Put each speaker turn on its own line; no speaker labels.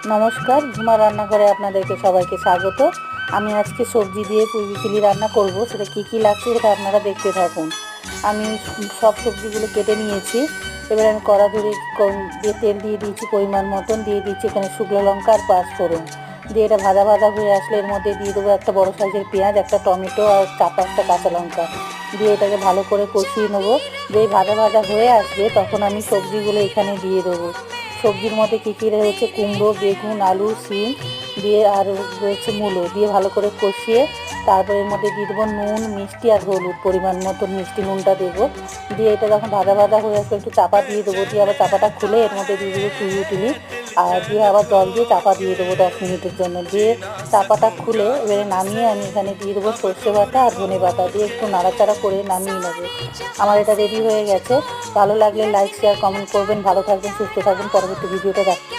নমস্কার, ঝুমা রান্নাঘরে আপনাদেরকে সবাইকে স্বাগত। আমি আজকে সবজি দিয়ে পুঁই চিলি রান্না করব। সেটা কী লাগছে সেটা আপনারা দেখতে থাকুন। আমি সব সবজিগুলো কেটে নিয়েছি। এবার আমি কড়া ধরে দিয়ে তেল দিয়ে দিয়েছি, পরিমাণ মতন দিয়ে দিচ্ছি এখানে শুকনো লঙ্কা আর পাঁচফোড়ন দিয়ে এটা ভাজা ভাজা হয়ে আসলে এর মধ্যে দিয়ে দেবো একটা বড় সাইজের পেঁয়াজ, একটা টমেটো আর 4-5টা কাঁচা লঙ্কা দিয়ে এটাকে ভালো করে কষিয়ে নেবো। যেই ভাজা ভাজা হয়ে আসবে তখন আমি সবজিগুলো এখানে দিয়ে দেবো। সবজির মধ্যে কী রয়েছে, কুমড়ো, বেগুন, আলু, শিম দিয়ে আর রয়েছে মূলো দিয়ে ভালো করে কষিয়ে তারপর এর মধ্যে দিয়ে দেবো নুন, মিষ্টি আর হলুদ, পরিমাণ মতন মিষ্টি নুনটা দেবো। দিয়ে এটা যখন ভাজা ভাজা হয়ে আসবে একটু চাপা দিয়ে দেবো, দিয়ে আবার চাপাটা খুলে এর মধ্যে দিয়ে দেবো পুঁই আর দিয়ে আবার জল দিয়ে চাপা দিয়ে দেবো 10 মিনিটের জন্য। দিয়ে চাপাটা খুলে এবারে নামিয়ে আমি এখানে দিয়ে দেবো সর্ষে বাটা আর ধনে বাটা দিয়ে একটু নাড়াচাড়া করে নামিয়ে নেবো। আমার এটা রেডি হয়ে গেছে। ভালো লাগলে লাইক, শেয়ার, কমেন্ট করবেন। ভালো থাকবেন, সুস্থ থাকবেন। পরবর্তী ভিডিওটা